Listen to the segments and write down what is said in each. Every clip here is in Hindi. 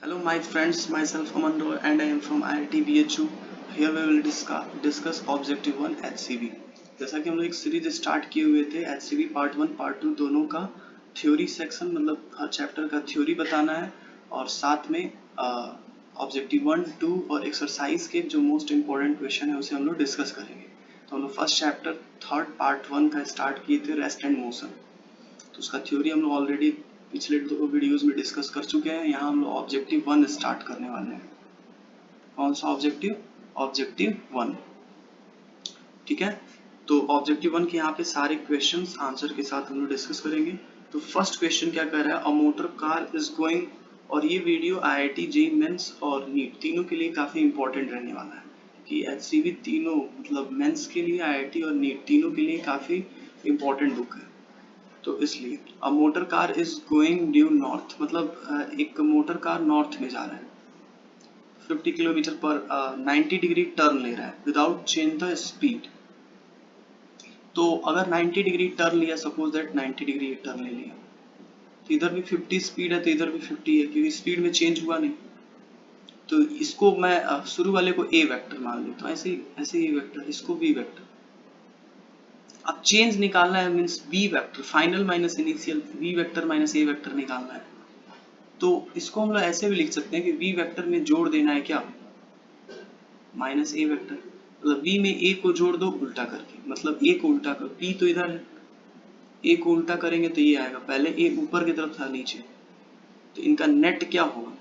Hello my friends, myself Aman Roy and I am from IIT BHU. Here we will discuss Objective 1 HCV. जैसा कि हम लोग एक सीरीज स्टार्ट किए हुए थे HCV पार्ट 1 पार्ट 2 दोनों का थ्योरी सेक्शन मतलब हर चैप्टर का थ्योरी बताना है और साथ में ऑब्जेक्टिव 1, 2 और एक्सरसाइज के जो मोस्ट इम्पोर्टेंट क्वेश्चन है उसे हम लोग डिस्कस करेंगे। तो हम लोग फर्स्ट चैप्टर थर्ड पार्ट 1 का स्टार्ट किए थे रेस्ट एंड मोशन। तो उसका थ्योरी हम लोग ऑलरेडी पिछले दो वीडियोस में डिस्कस कर चुके हैं। यहाँ हम लोग ऑब्जेक्टिव 1 स्टार्ट करने वाले हैं। कौन सा ऑब्जेक्टिव? ऑब्जेक्टिव 1। ठीक है, तो ऑब्जेक्टिव 1 के यहाँ पे सारे क्वेश्चंस आंसर के साथ हम लोग डिस्कस करेंगे। तो फर्स्ट क्वेश्चन क्या कह रहा है, a motor car is going, और ये वीडियो IIT जेईई मेंस और नीट तीनों के लिए काफी इंपॉर्टेंट रहने वाला है कि HCV तीनों मतलब मेंस के लिए, IIT और नीट तीनों के लिए काफी इंपॉर्टेंट बुक है। तो इसलिए a motor car is going due north, मतलब एक मोटर कार नॉर्थ में जा रहा है 50 किलोमीटर पर 90 डिग्री टर्न ले रहा है विदाउट चेंज द स्पीड। तो अगर 90 डिग्री टर्न लिया, सपोज दैट 90 डिग्री टर्न ले लिया, तो इधर भी 50 स्पीड है तो इधर भी 50 है क्योंकि स्पीड में चेंज हुआ नहीं। तो इसको मैं शुरू वाले को ए वेक्टर मान लेता हूँ, ऐसे ही वेक्टर, इसको बी वेक्टर। अब चेंज निकालना है, means B vector final minus initial, B vector minus A vector निकालना है। तो इसको हम लोग ऐसे भी लिख सकते हैं कि v वेक्टर में जोड़ देना है क्या, माइनस ए वेक्टर, मतलब v में a को जोड़ दो उल्टा करके, मतलब a को उल्टा करो, p तो इधर है, a को उल्टा करेंगे तो ये आएगा, पहले a ऊपर की तरफ था नीचे, तो इनका नेट क्या होगा,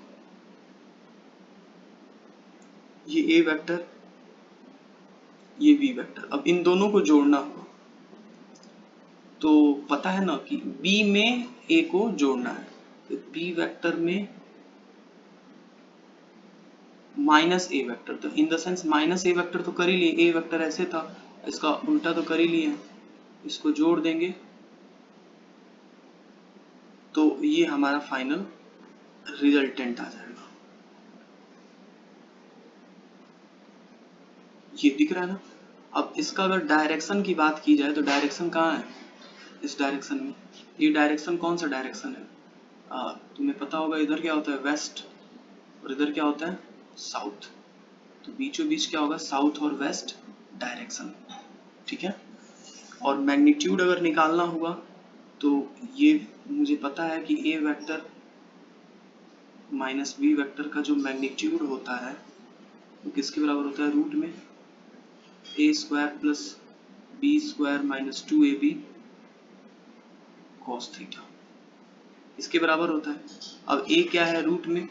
ये a वेक्टर ये v वेक्टर। अब इन दोनों को जोड़ना होगा, तो पता है ना कि b में a को जोड़ना है, तो b वेक्टर में माइनस ए वेक्टर, तो in the sense minus A vector तो कर ही लिए, ए वेक्टर ऐसे था, इसका उल्टा तो कर ही लिए, इसको जोड़ देंगे तो ये हमारा फाइनल रिजल्टेंट आ जाएगा। ये दिख रहा है ना। अब इसका अगर डायरेक्शन की बात की जाए तो डायरेक्शन कहाँ है, इस डायरेक्शन में, ये डायरेक्शन कौन सा डायरेक्शन है, तुम्हें पता होगा इधर क्या होता है वेस्ट और इधर क्या होता है साउथ, तो बीचों बीच क्या होगा साउथ और वेस्ट डायरेक्शन। ठीक है, और मैग्नीट्यूड अगर निकालना हुआ तो ये मुझे पता है कि ए वेक्टर माइनस बी वेक्टर का जो मैग्नीट्यूड होता है वो किसके बराबर होता है, रूट में a square plus b square minus 2ab cos theta, इसके बराबर होता है। अब ए क्या है रूट में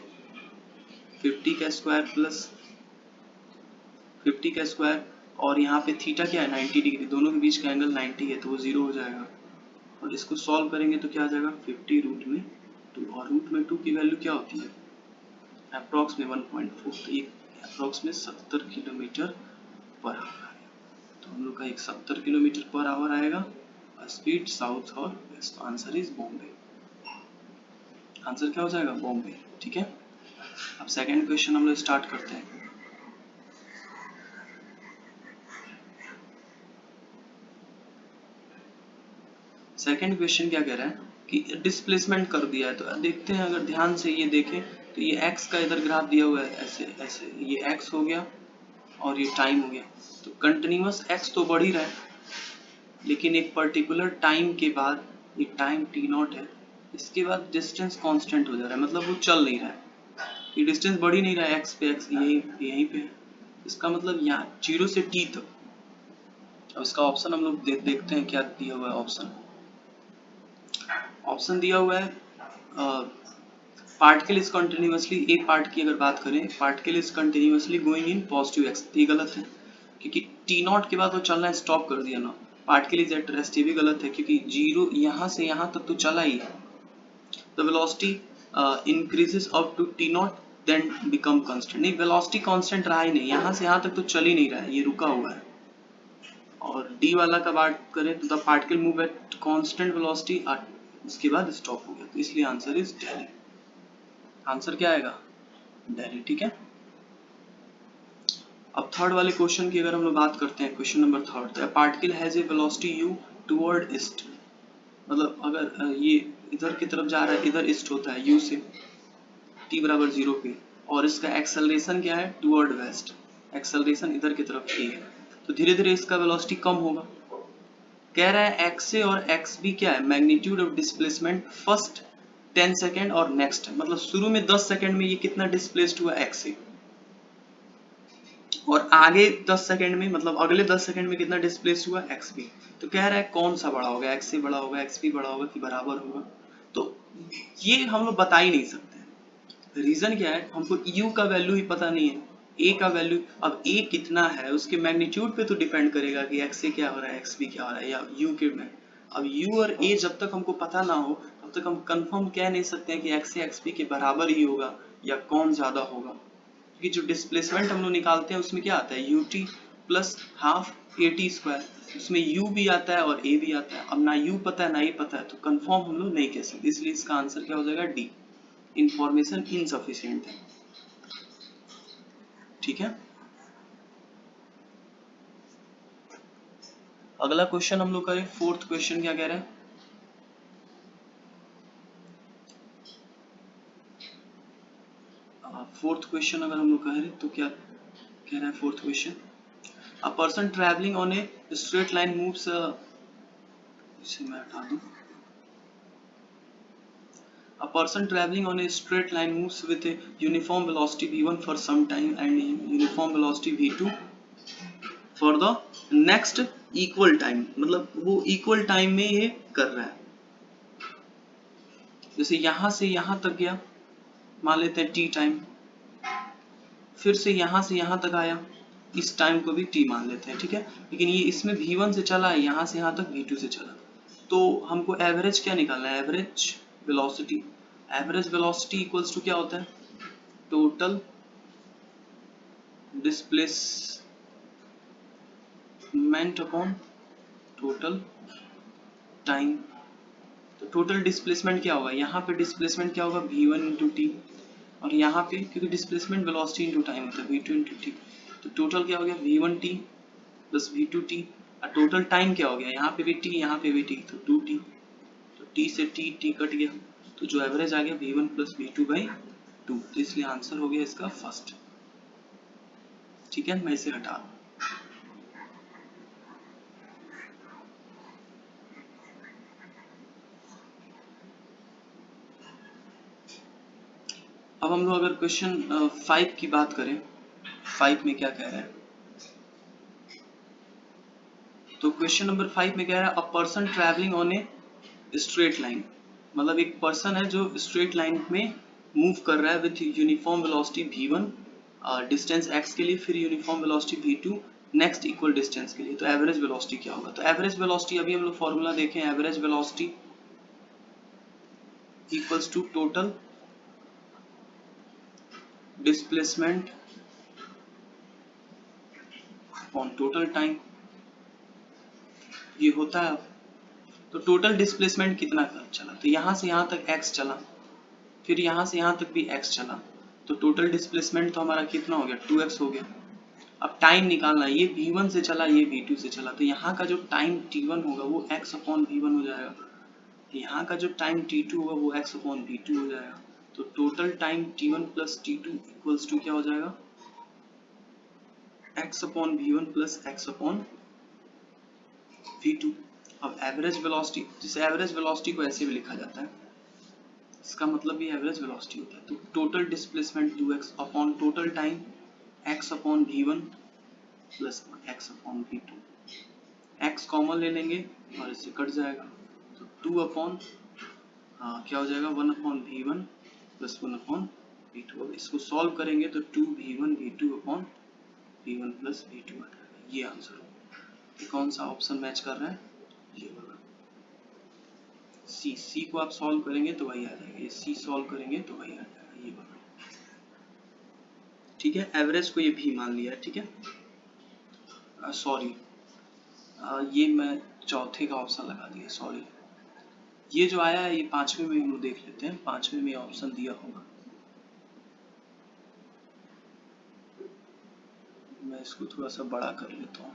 50 का स्क्वायर प्लस 50 का स्क्वायर, और यहाँ पे थीटा क्या है 90 डिग्री, दोनों के बीच का एंगल 90 है तो वो 0 हो जाएगा, और इसको सॉल्व करेंगे तो क्या आ जाएगा 50 रूट में 2, और रूट में 2 की वैल्यू क्या होती है अप्रॉक्स में 1.4, तो ये अप्रॉक्स में 70 किलोमीटर पर आवर आएगा। तो हम लोग का एक 70 किलोमीटर पर आवर आएगा, स्पीड साउथ और west, answer is Bombay. Answer क्या हो जाएगा बॉम्बे। ठीक है, अब सेकंड क्वेश्चन हम लोग स्टार्ट करते हैं। सेकंड क्वेश्चन क्या कह रहा है कि डिस्प्लेसमेंट कर दिया है, तो देखते हैं, अगर ध्यान से ये देखें तो ये x का इधर ग्राफ दिया हुआ है, ऐसे ऐसे ये x हो गया और ये टाइम हो गया, तो कंटिन्यूअस x तो बढ़ ही रहा है, लेकिन एक पर्टिकुलर टाइम के बाद, ये टाइम t0 है, इसके बाद डिस्टेंस कांस्टेंट हो जा रहा है, मतलब वो चल नहीं रहा है, ये डिस्टेंस बढ़ ही नहीं रहा है, x पे x यहीं पे है, इसका मतलब यहाँ 0 से t तक। अब इसका ऑप्शन हम लोग देखते हैं क्या दिया हुआ है। ऑप्शन दिया हुआ है पार्टिकल इज कंटिन्यूअसली, एक पार्ट की अगर बात करें, particle is continuously going in positive x, ये गलत है क्योंकि t0 के बाद वो चलना स्टॉप कर दिया ना, पार्टिकल इज एट रेस्ट, ये भी गलत है क्योंकि 0 यहाँ से यहाँ तक तो चला ही है। The velocity increases up to t0 then become constant, नहीं वेलोसिटी कांस्टेंट रहा ही नहीं, यहाँ से यहाँ तक तो चल ही नहीं रहा है, ये रुका हुआ है। और डी वाला का बात करें तो the particle move at constant velocity, उसके बाद स्टॉप हो गया, तो इसलिए आंसर इज दिल्ली। आंसर क्या आएगा दिल्ली। ठीक है, अब थर्ड वाले क्वेश्चन की अगर हम लोग बात करते हैं, क्वेश्चन नंबर थर्ड, तो particle has a velocity u toward east, मतलब अगर ये इधर की तरफ जा रहा है, इधर ईस्ट होता है u से, t बराबर 0 पे, और इसका एक्सेलरेशन क्या है, टुवर्ड वेस्ट, एक्सेलरेशन इधर की तरफ a है, तो धीरे धीरे इसका वेलोसिटी कम होगा। कह रहा है एक्स ए और एक्स बी क्या है, magnitude of displacement first 10 second और नेक्स्ट, मतलब शुरू में 10 सेकेंड में ये कितना डिस्प्लेस्ड हुआ एक्स ए, और आगे 10 सेकेंड में, मतलब अगले 10 सेकेंड में कितना डिस्प्लेस हुआ एक्स बी। तो कह रहा है कौन सा बड़ा होगा, एक्स ए बड़ा होगा, एक्स बी बड़ा होगा कि बराबर होगा। तो ये हम लोग बता ही नहीं सकते। रीजन क्या है, हमको u का वैल्यू ही पता नहीं है, a का वैल्यू, अब a कितना है उसके मैग्नीट्यूड पे तो डिपेंड करेगा कि एक्स ए क्या हो रहा है, एक्स बी क्या हो रहा है, या u के में। अब u और a जब तक हमको पता ना हो तब तक हम कंफर्म कह नहीं सकते हैं कि एक्स ए एक्स बी के बराबर ही होगा या कौन ज्यादा होगा। कि जो डिस्प्लेसमेंट हम लोग निकालते हैं उसमें क्या आता है, ut plus half at square, उसमें u भी आता है और a भी आता है। अब ना u पता है ना a पता है, तो कंफर्म हम लोग नहीं कह सकते, इसलिए इसका आंसर क्या हो जाएगा, डी, इंफॉर्मेशन इनसफिशिएंट है। ठीक है, अगला क्वेश्चन हम लोग करें, फोर्थ क्वेश्चन क्या कह रहा है, फोर्थ क्वेश्चन अगर हम लोग कहें तो क्या कह रहा है fourth question, a person travelling on a straight line moves, इसे मैं हटा दूं, a person traveling on a straight line moves with a uniform velocity v1 for some time and uniform velocity v2 for the next equal time, मतलब वो equal time में ये कर रहा है। जैसे यहां से यहां तक गया, मान लेते हैं t टाइम, फिर से यहां तक आया, इस टाइम को भी t मान लेते हैं, ठीक है। लेकिन ये इसमें v1 से चला है, यहां से यहां तक v2 से चला, तो हमको एवरेज क्या निकालना है, average velocity. Average velocity equals to क्या होता है, total displacement upon total time. तो टोटल डिस्प्लेसमेंट क्या होगा, यहाँ पे डिस्प्लेसमेंट क्या होगा, v1 इंटू टी, और यहाँ पे क्योंकि डिस्प्लेसमेंट वेलोसिटी इंटू टाइम होता है v2 इंटू टी, तो टोटल क्या हो गया, v1 T plus v2 T, और टोटल टाइम क्या हो गया, यहाँ पे भी t यहाँ पे भी t, तो 2t, तो t से t कट गया, तो जो एवरेज आ गया v1 प्लस v2 बाई 2, तो इसलिए आंसर हो गया इसका फर्स्ट। ठीक है, मैं इसे हटा दूं। अब हम लोग अगर क्वेश्चन 5 की बात करें, 5 में क्या कह रहा है, तो क्वेश्चन नंबर 5 में कह रहा है, a person travelling on a straight line, मतलब एक पर्सन है जो स्ट्रेट लाइन में मूव कर रहा है with uniform velocity v1 distance x के लिए, फिर uniform velocity v2 next equal distance के लिए, तो एवरेज वेलोसिटी क्या होगा। तो एवरेज वेलोसिटी अभी हम लोग फॉर्मूला देखें, average velocity equals to total displacement on total time, ये होता है। तो टोटल डिस्प्लेसमेंट कितना चला, तो यहाँ से यहाँ तक x चला, फिर यहाँ से यहाँ तक भी x चला, तो टोटल डिस्प्लेसमेंट तो हमारा कितना हो गया, 2x हो गया। अब टाइम निकालना, ये v1 से चला, ये v2 से चला, तो यहाँ का जो टाइम t1 होगा वो x अपॉन v1 हो जाएगा, यहाँ का जो टाइम t2 होगा वो x अपॉन v2 हो जाएगा, तो total time t1 plus t2 equals to क्या हो जाएगा, x upon v1 plus x upon v2। अब एवरेज वेलोसिटी, जिस एवरेज वेलोसिटी को ऐसे भी लिखा जाता है, इसका मतलब भी एवरेज वेलोसिटी होता है, तो total displacement 2x upon total time x upon v1 plus x upon v2, x common ले लेंगे और इससे कट जाएगा, तो 2 अपॉन क्या हो जाएगा, 1 upon v1 plus 1 upon v2। अब इसको सॉल्व करेंगे तो 2v1 v2 upon v1 plus v2 आ जाएगा, ये आंसर होगा। कौन सा ऑप्शन मैच कर रहा है, ये वाला सी को आप सॉल्व करेंगे तो वही आ जाएगा, ये सी सॉल्व करेंगे तो वही आ जाएगा, ये वाला। ठीक है, एवरेज को ये भी मान लिया, ठीक है, सॉरी ये मैं चौथे का ऑप्शन लगा दिया, सॉरी, ये जो आया है ये 5वें में हम लोग देख लेते हैं, 5वें में ऑप्शन दिया होगा, मैं इसको थोड़ा सा बड़ा कर लेता हूँ।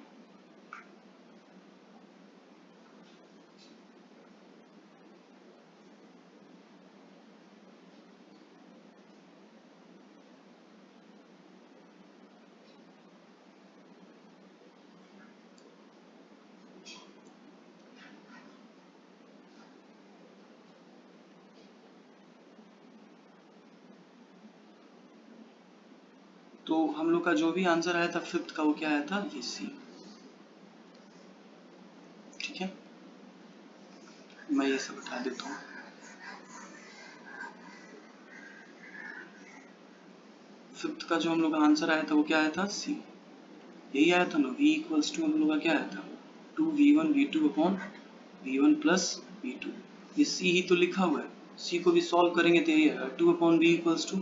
तो हम लोग का जो भी आंसर आया था फिफ्थ का वो क्या आया था, ये सी। ठीक है, मैं ये सब बता देता हूँ। फिफ्थ का जो हम लोग का आंसर आया था वो क्या आया था, सी। यही आया था ना, v इक्वल्स टू हम लोग का क्या आया था, 2v1 v2 upon v1 plus v2। ये c ही तो लिखा हुआ है, c को भी सॉल्व करेंगे तो ये आएगा 2 upon v equals to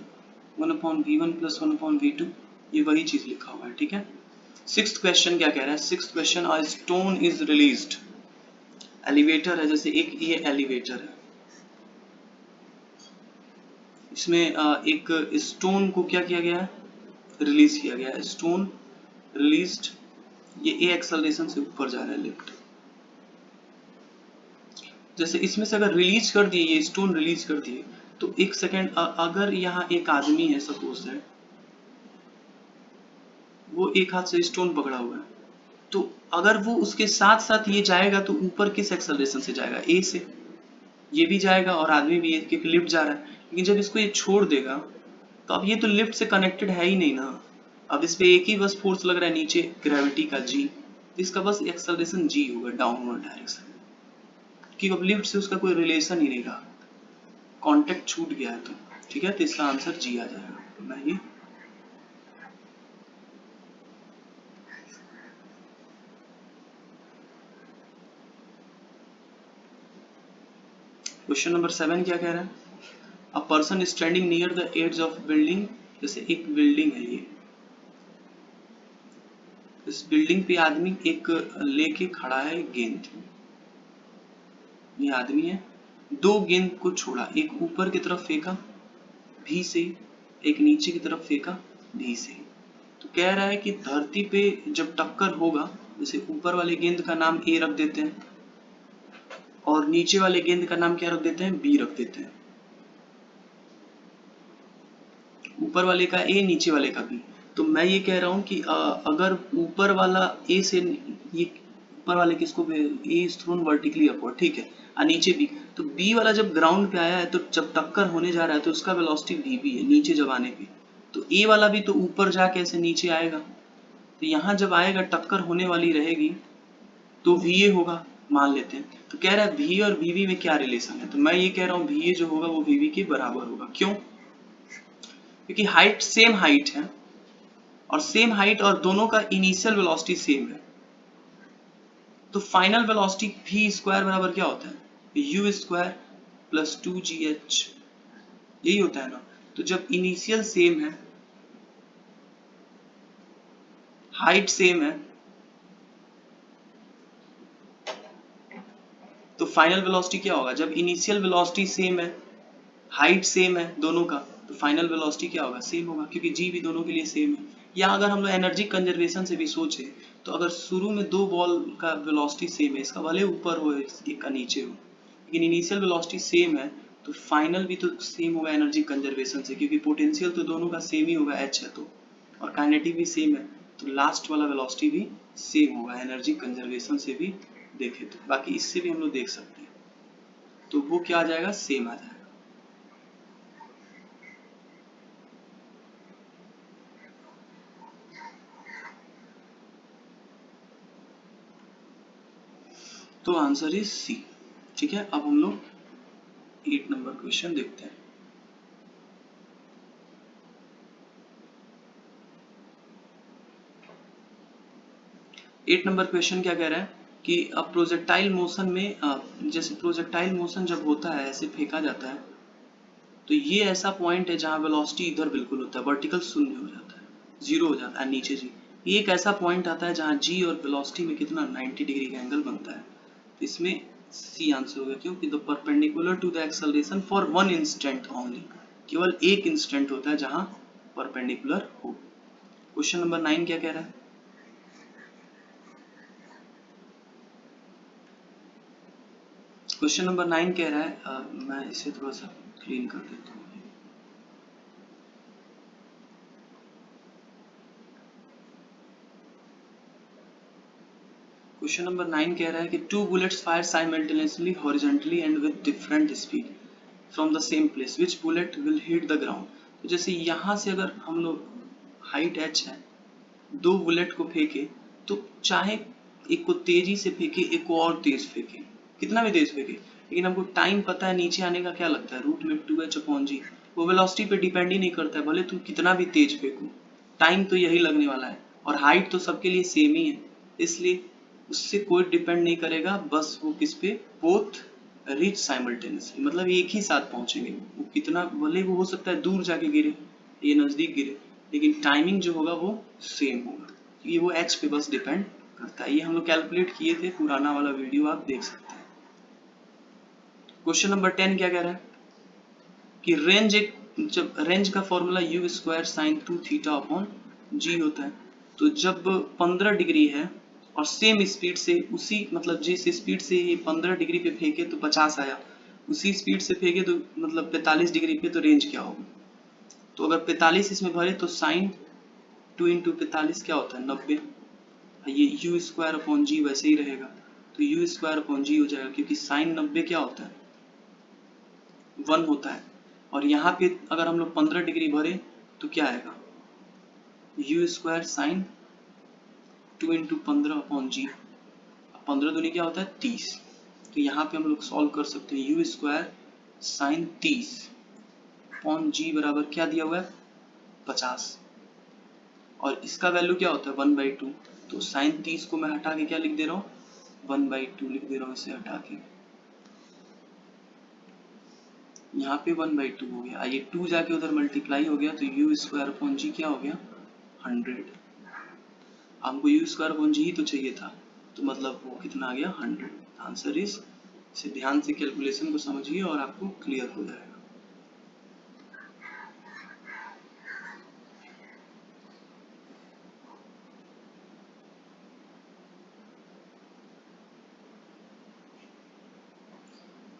1 upon v1 plus 1 upon v2। ये वही चीज लिखा हुआ है। ठीक है, सिक्स्थ क्वेश्चन क्या कह रहा है, sixth question, a stone is released. Elevator है, जैसे एक ये एलिवेटर है, इसमें एक स्टोन को क्या किया गया है, रिलीज किया गया है। स्टोन रिलीज्ड, ये ए एक्सेलरेशन से ऊपर जा रहा है, लिफ्ट। जैसे इसमें से अगर रिलीज कर दिए, ये स्टोन रिलीज कर दिए, तो एक सेकेंड, अगर यहाँ एक आदमी है सपोज दैट, वो एक हाथ से स्टोन पकड़ा हुआ है, तो अगर वो उसके साथ साथ ये जाएगा तो ऊपर किस एक्सेलरेशन से जाएगा, ए से। ये भी जाएगा और आदमी भी, क्योंकि लिफ्ट जा रहा है। लेकिन जब इसको ये छोड़ देगा तो अब ये तो लिफ्ट से कनेक्टेड है ही नहीं ना, अब इस पे एक ही बस फोर्स लग रहा है नीचे, ग्रेविटी का जी, तो इसका बस एक्सेलरेशन जी होगा, डाउनवर्ड डायरेक्शन, कि अब लिफ्ट से उसका कोई रिलेशन ही नहीं रहा, कांटेक्ट छूट गया है। तो ठीक है, तो इसका आंसर जी आ जाएगा। मैं ये क्वेश्चन नंबर 7 क्या कह रहा है, a person standing near the edge of building. जैसे एक बिल्डिंग है ये, इस बिल्डिंग पे आदमी एक लेके खड़ा है गेंद, ये आदमी है, दो गेंद को छोड़ा, एक ऊपर की तरफ फेंका भी से, एक नीचे की तरफ फेंका भी से। तो कह रहा है कि धरती पे जब टक्कर होगा, जैसे ऊपर वाले गेंद का नाम ए रख देते हैं और नीचे वाले गेंद का नाम क्या रख देते हैं, बी रख देते हैं। ऊपर वाले का ए, नीचे वाले का बी। तो मैं ये कह रहा हूँ कि अगर ऊपर वाला ए से, ये ऊपर वाले किसको, ए इज थ्रोन वर्टिकली अपवर्ड, ठीक है, और नीचे बी, तो बी वाला जब ग्राउंड पे आया है तो जब टक्कर होने जा रहा है तो उसका वेलोसिटी वी बी है नीचे जब आने पे, तो ए वाला भी तो ऊपर जाके ऐसे नीचे आएगा, तो यहाँ जब आएगा टक्कर होने वाली रहेगी तो वी ए होगा, मान लेते हैं। तो कह रहा है वी और वी में क्या रिलेशन है, तो मैं ये कह रहा हूँ वी जो होगा वो वी के बराबर होगा। क्यों, क्योंकि हाइट सेम हाइट है, और सेम हाइट और दोनों का इनिशियल वेलोसिटी सेम है, तो फाइनल वेलोसिटी v स्क्वायर बराबर क्या होता है, u स्क्वायर प्लस 2gh, यही होता है ना। तो जब इनिशियल सेम है, हाइट सेम है, तो फाइनल वेलोसिटी क्या होगा, जब इनिशियल वेलोसिटी सेम है, हाइट सेम है दोनों का, तो फाइनल वेलोसिटी क्या होगा, सेम होगा, क्योंकि जी भी दोनों के लिए सेम है। या अगर हम लोग एनर्जी कंजर्वेशन से भी सोचे, तो अगर शुरू में दो बॉल का वेलोसिटी सेम है, इसका भले ऊपर हो एक का नीचे हो, लेकिन इनिशियल वेलोसिटी सेम है, तो फाइनल भी तो सेम होगा एनर्जी कंजर्वेशन से, क्योंकि पोटेंशियल तो दोनों का सेम ही होगा, एच है तो, और काइनेटिक भी सेम है, तो लास्ट वाला वेलोसिटी भी सेम होगा एनर्जी कंजर्वेशन से भी देखे तो। बाकी इससे भी हम लोग देख सकते हैं, तो वो क्या आ जाएगा, सेम आ जाएगा। तो आंसर इज सी। ठीक है, अब हम लोग 8 नंबर क्वेश्चन देखते हैं। एट नंबर क्वेश्चन क्या कह रहा है कि अब प्रोजेक्टाइल मोशन में, जैसे प्रोजेक्टाइल मोशन जब होता है ऐसे फेंका जाता है, तो ये ऐसा पॉइंट है जहां वेलोसिटी इधर बिल्कुल होता है, वर्टिकल शून्य हो जाता है, जीरो हो जाता है, नीचे जी। ये एक ऐसा पॉइंट आता है जहां जी और वेलोसिटी में कितना 90 डिग्री का एंगल बनता है, तो इसमें सी आंसर होगा। क्योंकि the perpendicular to the acceleration for one instant only, केवल एक इंस्टेंट होता है जहां परपेंडिकुलर हो। क्वेश्चन नंबर 9 क्या कह रहा है, क्वेश्चन नंबर 9 कह रहा है, मैं इसे थोड़ा सा क्लीन कर देता हूँ। क्वेश्चन नंबर 9 कह रहा है कि to bullets fire simultaneously horizontally and with different speed from the same place, which bullet will hit the ground. तो जैसे यहाँ से अगर हम लोग हाइट h है, दो बुलेट को फेंके तो चाहे एक को तेजी से फेंके, एक को और तेज फेंके, कितना भी तेज फेंके, लेकिन हमको टाइम पता है नीचे आने का, क्या लगता है रूट में 2h/g। वो वेलोसिटी पे डिपेंड ही नहीं करता है, भले तुम कितना भी तेज फेंको, टाइम तो यही लगने वाला है। और हाइट तो सबके लिए सेम ही है, इसलिए उससे कोई डिपेंड नहीं करेगा, बस वो किस पे, बोथ रीच साइमल्टेनियसली, मतलब एक ही साथ पहुंचेंगे। वो कितना, भले वो हो सकता है दूर जाके गिरे, ये नजदीक गिरे, लेकिन टाइमिंग जो होगा वो सेम होगा। ये वो h पे बस डिपेंड करता है। ये हम लोग कैलकुलेट किए थे, पुराना वाला वीडियो आप देख सकते हैं। क्वेश्चन नंबर 10 क्या कह रहा है कि रेंज, एक जब रेंज का formula u square sine 2 theta upon g होता है, तो जब 15 डिग्री है और सेम स्पीड से, उसी मतलब जिस स्पीड से ये 15 डिग्री पे फेंके तो 50 आया, उसी स्पीड से फेंके तो मतलब 45 डिग्री पे, तो रेंज क्या होगा। तो अगर 45 इसमें भरे तो साइन 2 इंटू 45 क्या होता है 90, ये u स्क्वायर अपॉन जी वैसे ही रहेगा, तो u स्क्वायर अपॉन जी हो जाएगा, क्योंकि साइन 90 क्या होता है 1 होता है। और यहाँ पे अगर हम लोग 15 डिग्री भरे तो क्या आएगा u square sine 2 into 15 upon g, 15 दूनी क्या होता है 30, तो यहाँ पे हम लोग सॉल्व कर सकते हैं, u स्क्वायर साइन 30 अपॉन जी बराबर क्या दिया हुआ है 50, और इसका वैल्यू क्या होता है 1/2, तो साइन 30 को मैं हटा के क्या लिख दे रहा हूँ 1/2 लिख दे रहा हूँ, इसे हटा के यहाँ पे 1/2 हो गया, ये 2 जाके उधर मल्टीप्लाई हो गया, तो u स्क्वायर अपॉन जी क्या हो गया 100। हमको u स्क्वायर अपॉन जी ही तो चाहिए था, तो मतलब वो कितना आ गया 100। आंसर इज, इसे ध्यान से कैलकुलेशन को समझिए और आपको क्लियर हो जाएगा।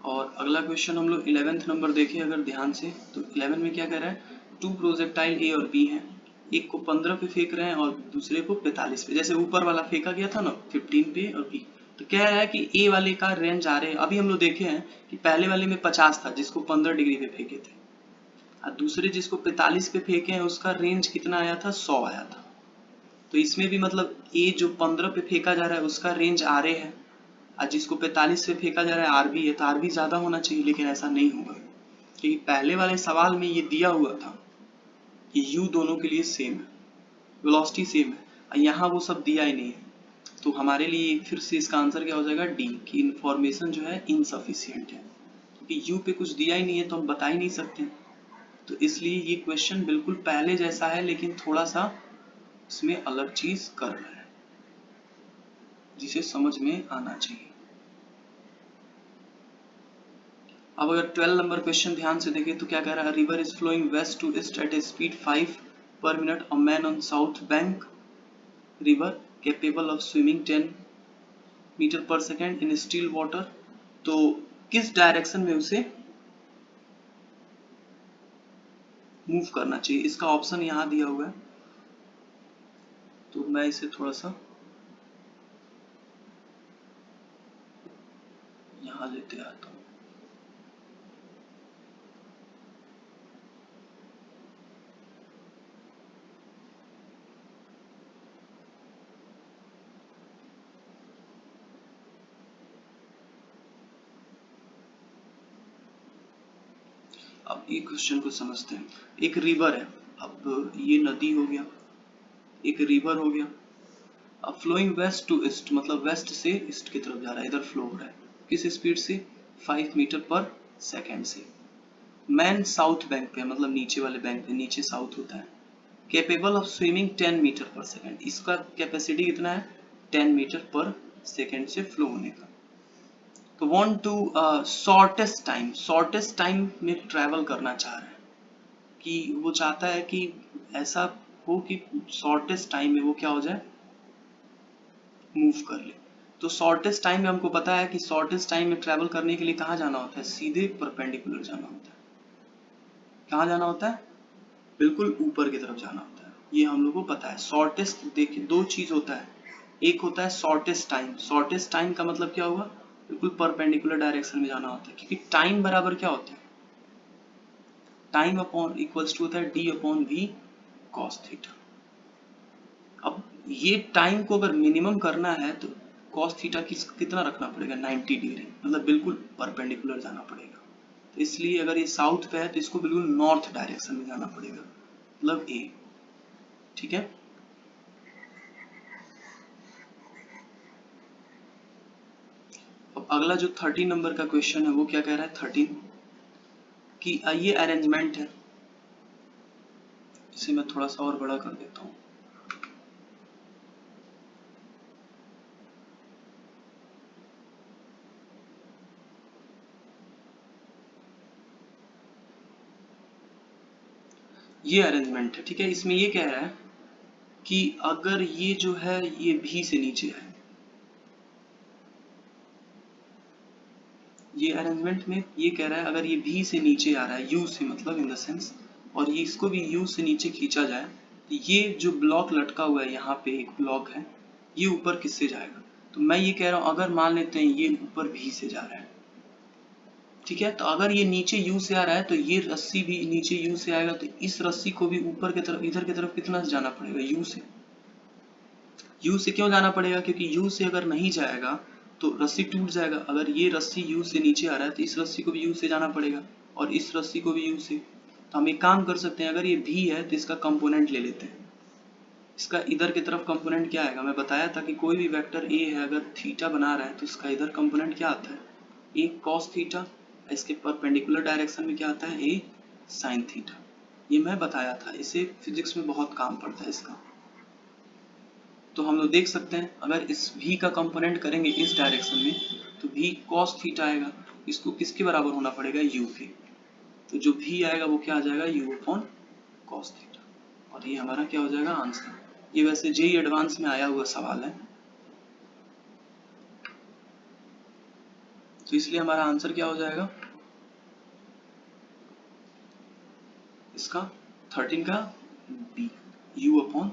और अगला क्वेश्चन हम लोग 11th नंबर देखें अगर ध्यान से, तो 11 में क्या कह रहा है, 2 प्रोजेक्टाइल ए और बी हैं, एक को 15 पे फेंक रहे हैं और दूसरे को 45 पे, जैसे ऊपर वाला फेंका गया था ना 15 पे और बी। तो कह रहा है कि ए वाले का रेंज आ रहे हैं, अभी हम लोग देखे हैं कि पहले वाले में 50 था जिसको 15 डिग्री पे फेंके थे, और दूसरे जिसको 45 पे फेंके हैं उसका रेंज कितना आया था 100 आया था। तो इसमें भी मतलब ए जो 15 पे फेंका जा रहा है उसका रेंज आर ए है, और जिसको 45 पे फेंका जा रहा है आर बी है, तो आर बी ज्यादा होना चाहिए, लेकिन ऐसा नहीं होगा, क्योंकि पहले वाले सवाल में ये दिया हुआ था कि u दोनों के लिए सेम है, वेलोसिटी सेम है, और यहाँ वो सब दिया ही नहीं है, तो हमारे लिए फिर से इसका आंसर क्या हो जाएगा डी, की इंफॉर्मेशन जो है इनसफिशिएंट है, क्योंकि u पे कुछ दिया ही नहीं है तो हम बता ही नहीं सकते। तो इसलिए ये क्वेश्चन बिल्कुल पहले जैसा है, लेकिन थोड़ा सा इसमें अलग चीज कर रहा है, जिसे समझ में आना चाहिए। अब अगर 12 नंबर क्वेश्चन ध्यान से देखें तो क्या कह रहा है, river is flowing west to east at a speed 5 per minute, a man on south bank river capable of swimming 10 metre per second in still water, तो किस डायरेक्शन में उसे मूव करना चाहिए, इसका ऑप्शन यहाँ दिया हुआ है, तो मैं इसे थोड़ा सा यहाँ लेते आता हूँ। अब ये क्वेश्चन को समझते हैं। एक रिवर है, अब ये नदी हो गया, एक रिवर हो गया, अब फ्लोइंग वेस्ट टू ईस्ट, मतलब वेस्ट से ईस्ट की तरफ जा रहा है, इधर फ्लो हो रहा है, किस स्पीड से 5 मीटर पर सेकेंड से। मैन साउथ बैंक पे, मतलब नीचे वाले बैंक पे, नीचे साउथ होता है, capable of swimming 10 metre per second, इसका कैपेसिटी कितना है 10 मीटर पर सेकेंड से फ्लो होने का। तो वांट टू शॉर्टेस्ट टाइम में ट्रैवल करना चाह रहा है, कि वो चाहता है कि ऐसा हो कि शॉर्टेस्ट टाइम में वो क्या हो जाए मूव कर ले। तो शॉर्टेस्ट टाइम में हमको पता है कि शॉर्टेस्ट टाइम में ट्रैवल करने के लिए कहाँ जाना होता है, सीधे परपेंडिकुलर जाना होता है। कहाँ जाना होता है, बिल्कुल ऊपर की तरफ जाना होता है, ये हम लोग को पता है। शॉर्टेस्ट, देखिए दो चीज होता है, एक होता है शॉर्टेस्ट टाइम, शॉर्टेस्ट टाइम का मतलब क्या हुआ, बिल्कुल परपेंडिकुलर डायरेक्शन में जाना होता है, क्योंकि टाइम बराबर क्या होता है, टाइम अपॉन इक्वल्स टू होता है d upon v cos theta. अब ये टाइम को अगर मिनिमम करना है तो cos थीटा कितना रखना पड़ेगा, 90 डिग्री, मतलब बिल्कुल परपेंडिकुलर जाना पड़ेगा। तो इसलिए अगर ये साउथ पे है तो इसको बिल्कुल नॉर्थ डायरेक्शन में जाना पड़ेगा, मतलब ए। ठीक है, अब अगला जो 13 नंबर का क्वेश्चन है वो क्या कह रहा है, 13 कि ये अरेंजमेंट है, इसे मैं थोड़ा सा और बड़ा कर देता हूँ। ये अरेंजमेंट है, ठीक है। इसमें ये कह रहा है कि अगर ये जो है ये भी से नीचे है, ये अरेंजमेंट में ये कह रहा है अगर ये भी से नीचे आ रहा है, यू से मतलब इन द सेंस, और ये इसको भी यू से नीचे खींचा जाए, तो ये जो ब्लॉक लटका हुआ है यहाँ पे एक ब्लॉक है, ये ऊपर किससे जाएगा। तो मैं ये कह रहा हूँ अगर मान लेते हैं ये ऊपर भी से जा रहा है, ठीक है, तो अगर ये नीचे यू से आ रहा है तो ये रस्सी भी नीचे यू से आएगा, तो इस रस्सी को भी ऊपर की तरफ, इधर की तरफ कितना जाना पड़ेगा, यू से। यू से क्यों जाना पड़ेगा, क्योंकि यू से अगर नहीं जाएगा तो रस्सी टूट जाएगा। अगर ये रस्सी यू से नीचे आ रहा है तो इस रस्सी को भी यू से जाना पड़ेगा और इस रस्सी को भी यू से। तो हम एक काम कर सकते हैं, अगर ये भी है तो इसका कंपोनेंट ले लेते हैं। इसका इधर की तरफ कंपोनेंट क्या आएगा, मैं बताया था कि कोई भी वेक्टर ए है अगर थीटा बना रहा है तो इसका इधर कंपोनेंट क्या आता है, ए कॉस थीटा। इसके परपेंडिकुलर डायरेक्शन में क्या आता है, ए साइन थीटा। ये मैं बताया था, इसे फिजिक्स में बहुत काम पड़ता है इसका। तो हम लोग देख सकते हैं अगर इस v का कंपोनेंट करेंगे इस डायरेक्शन में तो v cos थीटा आएगा, इसको किसके बराबर होना पड़ेगा, u के। तो जो v आएगा वो क्या आ जाएगा, u अपॉन cos थीटा, और ये हमारा क्या हो जाएगा, आंसर। ये वैसे जेई एडवांस में आया हुआ सवाल है, तो इसलिए हमारा आंसर क्या हो जाएगा इसका 13 का b, u upon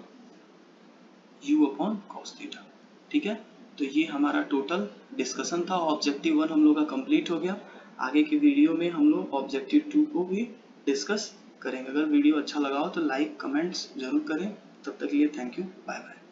cos theta. ठीक है, तो ये हमारा टोटल डिस्कशन था। ऑब्जेक्टिव 1 हम लोग का कंप्लीट हो गया। आगे की वीडियो में हम लोग ऑब्जेक्टिव 2 को भी डिस्कस करेंगे। अगर वीडियो अच्छा लगा हो तो लाइक कमेंट्स जरूर करें। तब तक के लिए थैंक यू, बाय बाय।